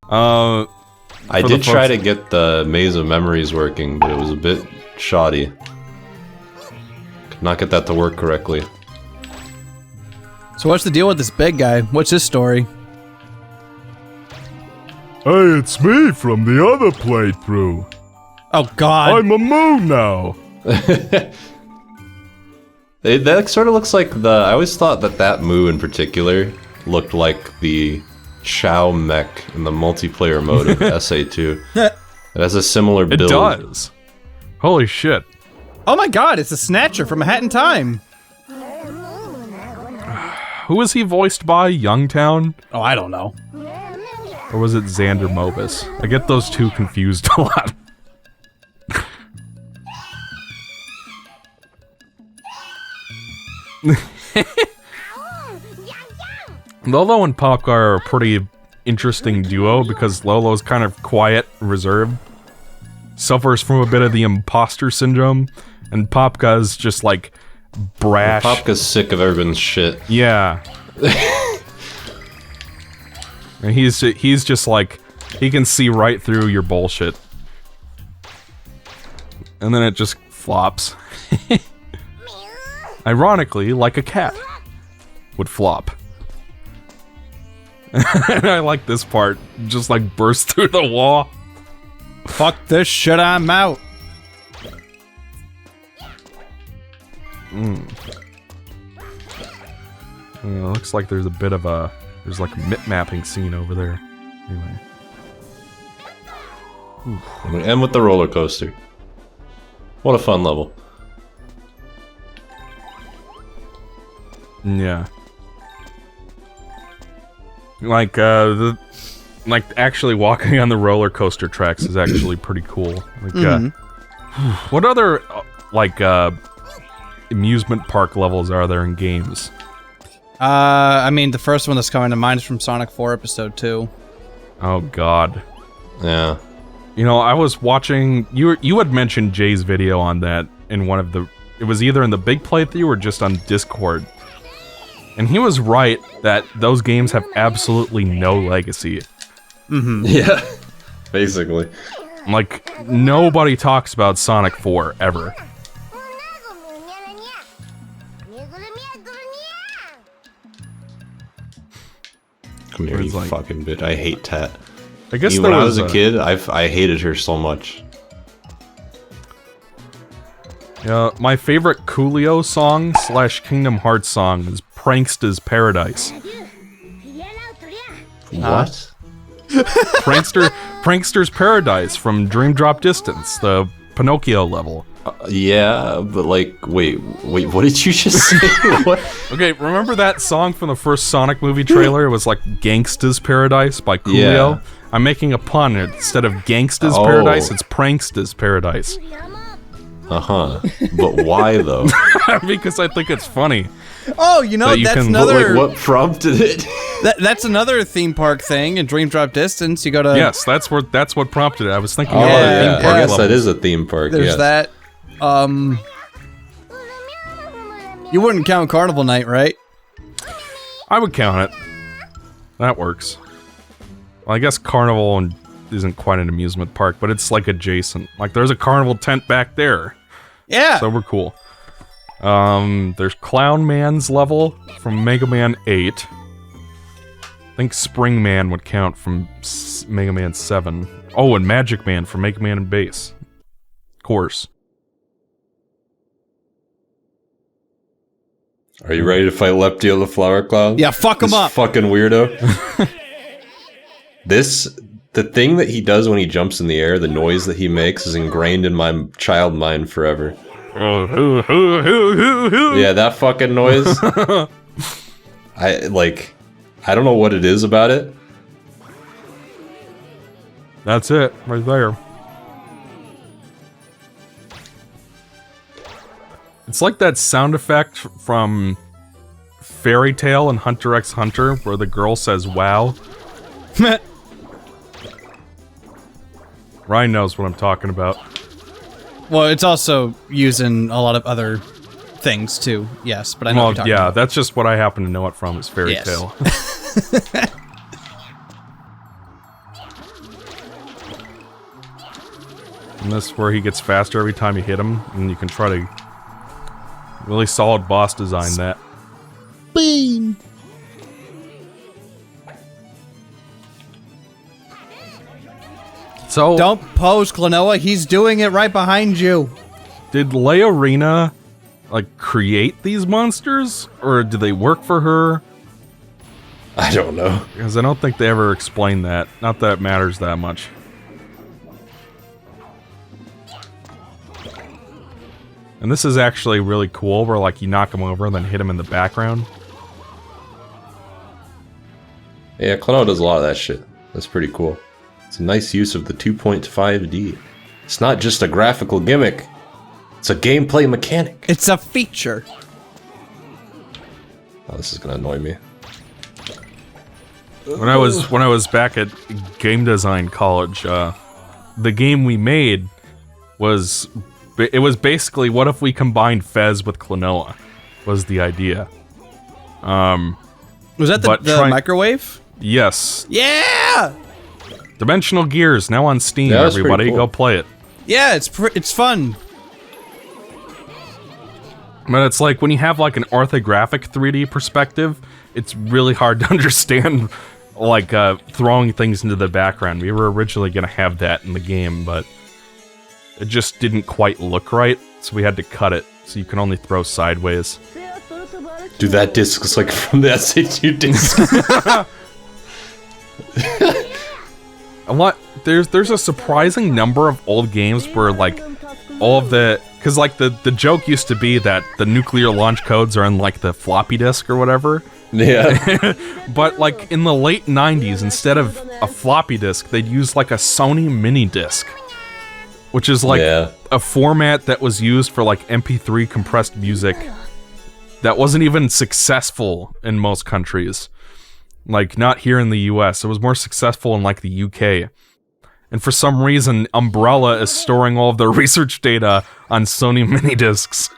I did try to get the Maze of Memories working, but it was a bit shoddy. Could not get that to work correctly. So what's the deal with this big guy? What's his story? Hey, it's me from the other playthrough. Oh God! I'm a moo now. That sort of looks like the... I always thought that moo in particular looked like the Chow mech in the multiplayer mode of SA2. It has a similar build. It does. Holy shit. Oh my God! It's a Snatcher from A Hat in Time. Who was he voiced by? Youngtown? Oh, I don't know. Or was it Xander Mobus? I get those two confused a lot. Lolo and Popka are a pretty interesting duo because Lolo's kind of quiet and reserved, suffers from a bit of the imposter syndrome, and Popka's just like brash. Well, Popka's sick of everyone's shit. Yeah. And he's just like, he can see right through your bullshit. And then it just flops. Ironically, like a cat would flop. And I like this part. Just like burst through the wall. Fuck this shit, I'm out. Looks like there's a bit of a... There's like a mip-mapping scene over there. Anyway. I'm gonna end with the roller coaster. What a fun level. Yeah. Like, actually walking on the roller coaster tracks is actually pretty cool. Like, what other, amusement park levels are there in games? I mean, the first one that's coming to mind is from Sonic 4 Episode 2. Oh, God. Yeah. You know, I was watching... You had mentioned Jay's video on that in one of the... It was either in the big playthrough or just on Discord. And he was right that those games have absolutely no legacy. Mm-hmm. Yeah. Basically. Like, nobody talks about Sonic 4, ever. Come here, you fucking bitch. I hate Tat. I guess when I was a kid, I hated her so much. Yeah, my favorite Coolio song / Kingdom Hearts song is Prankster's Paradise. What? Prankster's Paradise from Dream Drop Distance, the Pinocchio level. Yeah, but like, wait, what did you just say? What? Okay, remember that song from the first Sonic movie trailer? It was like Gangsta's Paradise by Coolio. Yeah. I'm making a pun. Instead of Gangsta's Paradise, it's Prankster's Paradise. Uh-huh. But why, though? Because I think it's funny. Oh, you know, that's another... Like, what prompted it? That's another theme park thing in Dream Drop Distance. You go to... Yes, that's what prompted it. I was thinking about theme park. I guess that is a theme park, There's that. You wouldn't count Carnival Night, right? I would count it. That works. Well, I guess Carnival isn't quite an amusement park, but it's like adjacent. Like, there's a carnival tent back there. Yeah. So we're cool. There's Clown Man's level from Mega Man 8. I think Spring Man would count from Mega Man 7. Oh, and Magic Man from Mega Man and Base. Of course. Are you ready to fight Leptio the Flower Cloud? Yeah, fuck him up. Fucking weirdo. The thing that he does when he jumps in the air, the noise that he makes, is ingrained in my child mind forever. Yeah, that fucking noise. I don't know what it is about it. That's it, right there. It's like that sound effect from Fairy Tail and Hunter x Hunter, where the girl says, wow. Ryan knows what I'm talking about. Well, it's also using a lot of other things, too. Yes, but I know what you're talking about. That's just what I happen to know it from, is Fairy Tail. And this is where he gets faster every time you hit him, and you can try to really solid boss design that. Beam. So don't pose, Klonoa. He's doing it right behind you. Did Leorina like create these monsters, or do they work for her? I don't know. Because I don't think they ever explain that. Not that it matters that much. And this is actually really cool, where like you knock him over and then hit him in the background. Yeah, Klonoa does a lot of that shit. That's pretty cool. It's a nice use of the 2.5D. It's not just a graphical gimmick. It's a gameplay mechanic. It's a feature. Oh, this is gonna annoy me. When I was back at game design college, the game we made was basically, what if we combined Fez with Klonoa? Was the idea. Was that the microwave? Yes. Yeah. Dimensional Gears now on Steam. Yeah, everybody, cool. Go play it. Yeah, it's fun. But it's like when you have like an orthographic 3D perspective, it's really hard to understand, like throwing things into the background. We were originally gonna have that in the game, but it just didn't quite look right, so we had to cut it, so you can only throw sideways. Dude, that disc is like from the SA2 disc. There's a surprising number of old games where like all of the, because like the joke used to be that the nuclear launch codes are on like the floppy disk or whatever. Yeah. But like in the late 90s, instead of a floppy disk, they'd use like a Sony mini disc, which is like a format that was used for like MP3 compressed music that wasn't even successful in most countries. Like, not here in the US. It was more successful in like the UK. And for some reason, Umbrella is storing all of their research data on Sony mini discs.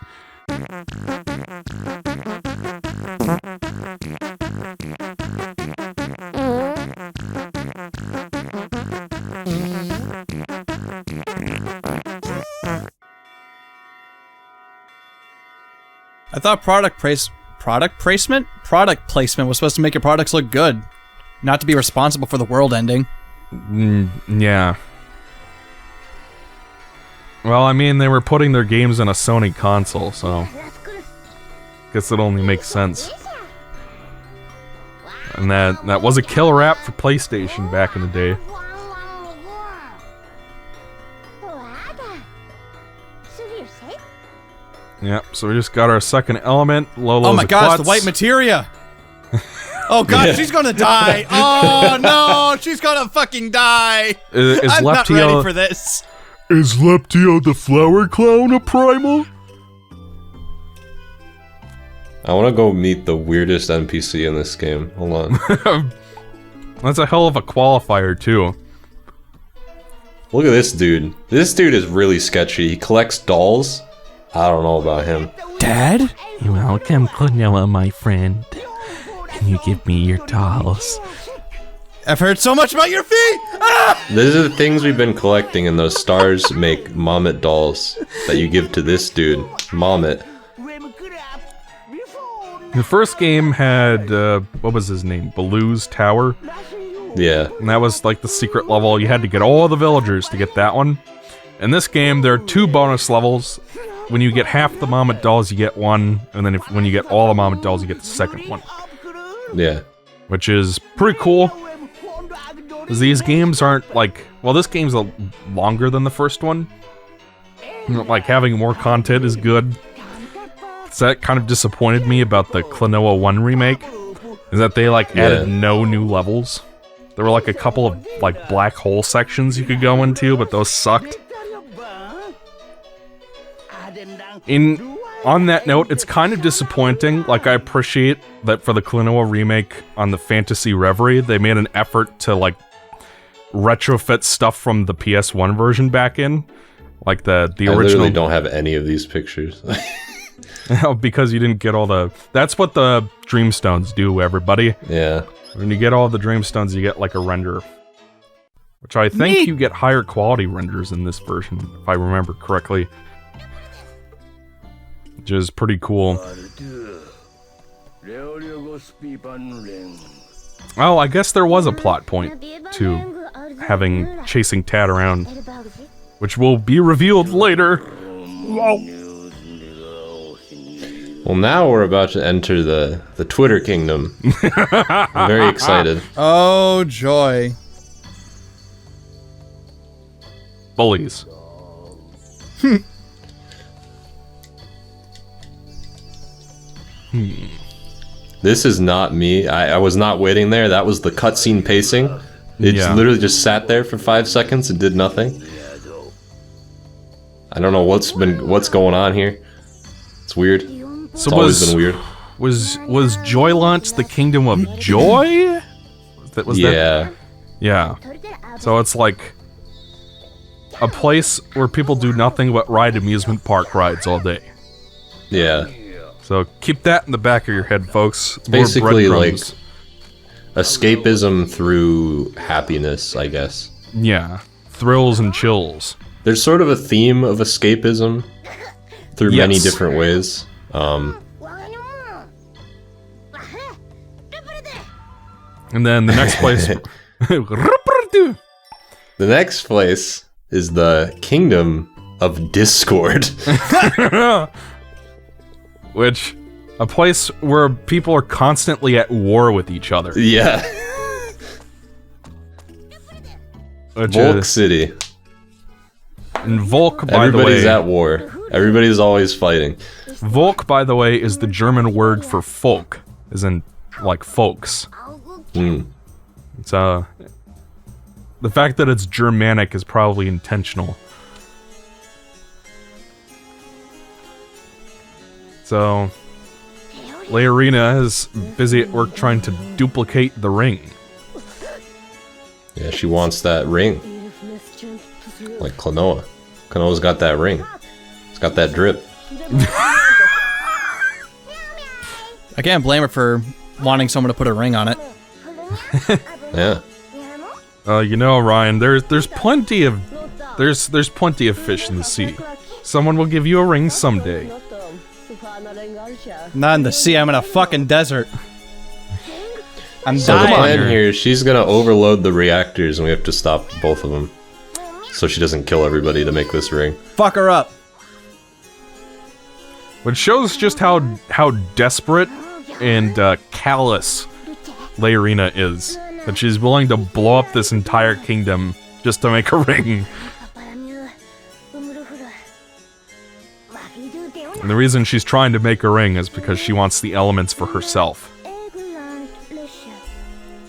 I thought product placement was supposed to make your products look good, not to be responsible for the world ending. Yeah. Well, I mean, they were putting their games in a Sony console, so guess it only makes sense. And that was a killer app for PlayStation back in the day. Yep, so we just got our second element. Lolo's oh my gosh, the white materia! Oh god, she's gonna die! Oh no, she's gonna fucking die! I'm not ready for this. Is Leptio the flower clown a primal? I want to go meet the weirdest NPC in this game. Hold on. That's a hell of a qualifier, too. Look at this dude. This dude is really sketchy. He collects dolls. I don't know about him. Dad? You're welcome, Klonoa, my friend. Can you give me your dolls? I've heard so much about your feet! Ah! These are the things we've been collecting, and those stars make Mommet dolls that you give to this dude, Mommet. The first game had, what was his name? Baloo's Tower? Yeah. And that was like the secret level. You had to get all the villagers to get that one. In this game, there are 2 bonus levels. When you get half the Mommet dolls, you get one, and then when you get all the Mommet dolls, you get the second one. Yeah. Which is pretty cool. Because these games aren't like... Well, this game's longer than the first one. Like, having more content is good. So that kind of disappointed me about the Klonoa 1 remake. Is that they, like, added no new levels. There were, like, a couple of, like, black hole sections you could go into, but those sucked. On that note, it's kind of disappointing. Like, I appreciate that for the Klonoa remake on the Fantasy Reverie, they made an effort to, like, retrofit stuff from the PS1 version back in. Like, the original... I literally don't have any of these pictures. Because you didn't get all the... That's what the Dreamstones do, everybody. Yeah. When you get all the Dreamstones, you get, like, a render. Which I think you get higher quality renders in this version, if I remember correctly. Which is pretty cool. Oh, I guess there was a plot point to chasing Tad around, which will be revealed later. Well, now we're about to enter the Twitter kingdom. I'm very excited. Oh, joy. Bullies. This is not me. I was not waiting there. That was the cutscene pacing. It literally just sat there for 5 seconds and did nothing. I don't know what's going on here. It's weird. It's always been weird. Was Joy Launch the Kingdom of Joy? Yeah. Yeah. So it's like a place where people do nothing but ride amusement park rides all day. Yeah. So keep that in the back of your head, folks. It's basically like escapism through happiness, I guess. Yeah. Thrills and chills. There's sort of a theme of escapism through many different ways. And then the next place... The next place is the Kingdom of Discord. Which, a place where people are constantly at war with each other. Yeah. Volk City. And Volk, by the way... Everybody's at war. Everybody's always fighting. Volk, by the way, is the German word for folk. As in, like, folks. It's, the fact that it's Germanic is probably intentional. So, Leorina is busy at work trying to duplicate the ring. Yeah, she wants that ring. Like Klonoa. Klonoa's got that ring. It's got that drip. I can't blame her for wanting someone to put a ring on it. Yeah. You know, Ryan, there's plenty of fish in the sea. Someone will give you a ring someday. Not in the sea, I'm in a fucking desert. I'm So the dying. plan here is she's gonna overload the reactors and we have to stop both of them. So she doesn't kill everybody to make this ring. Fuck her up. Which shows just how desperate and callous Leorina is. That she's willing to blow up this entire kingdom just to make a ring. And the reason she's trying to make a ring is because she wants the elements for herself.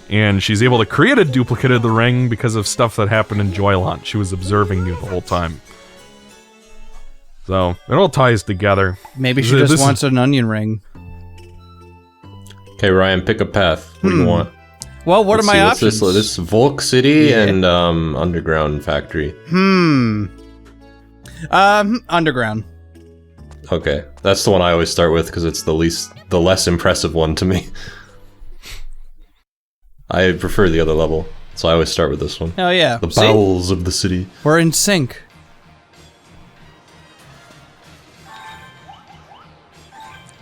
And she's able to create a duplicate of the ring because of stuff that happened in Joyland. She was observing you the whole time. So, it all ties together. Maybe she just wants an onion ring. Okay, Ryan, pick a path. What do you want? Well, what are my options? This is Volk City and Underground Factory. Underground. Okay, that's the one I always start with because it's the less impressive one to me. I prefer the other level, so I always start with this one. Oh yeah. The bowels of the city. We're in sync.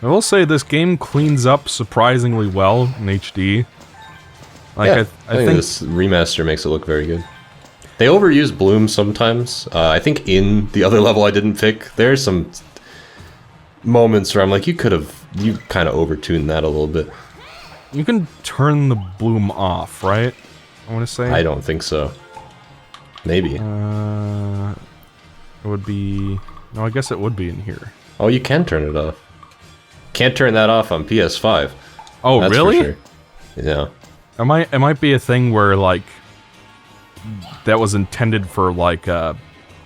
I will say this game cleans up surprisingly well in HD. Like, Yeah, I think this remaster makes it look very good. They overuse bloom sometimes. I think in the other level I didn't pick, there are some moments where I'm like, you kind of overtuned that a little bit. You can turn the bloom off, right? I want to say. I don't think so. Maybe. It would be... No, I guess it would be in here. Oh, you can turn it off. Can't turn that off on PS5. Oh, That's really? For sure. Yeah. It might be a thing where, like, that was intended for, like,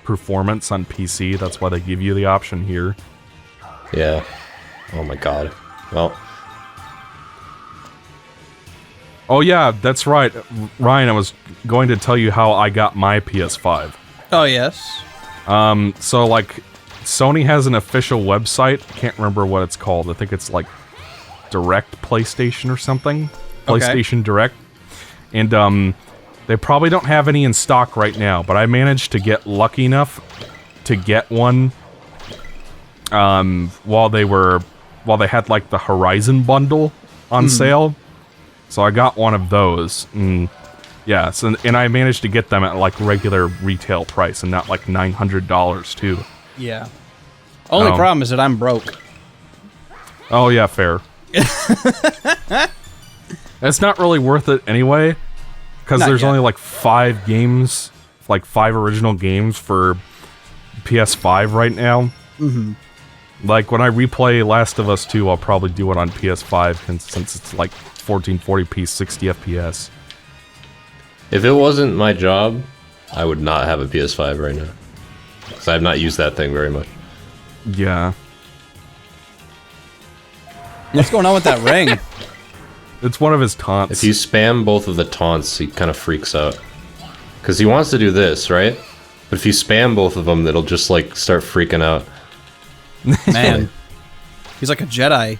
performance on PC. That's why they give you the option here. Yeah. Oh my god. Well. Oh yeah, that's right. Ryan, I was going to tell you how I got my PS5. Oh yes. So, like, Sony has an official website. I can't remember what it's called. I think it's, like, Direct PlayStation or something. PlayStation Direct. And, They probably don't have any in stock right now, but I managed to get lucky enough to get one while they had like the Horizon bundle on sale. So I got one of those. Yeah, and I managed to get them at like regular retail price and not like $900 too. Yeah. Only problem is that I'm broke. Oh yeah, fair. That's not really worth it anyway, because there's only like 5 games, like 5 original games for PS5 right now. Like when I replay Last of Us 2, I'll probably do it on PS5 since it's like 1440p, 60 FPS. If it wasn't my job, I would not have a PS5 right now. Because I have not used that thing very much. Yeah. What's going on with that ring? It's one of his taunts. If you spam both of the taunts, he kind of freaks out. Because he wants to do this, right? But if you spam both of them, it'll just like start freaking out. Man. He's like a Jedi.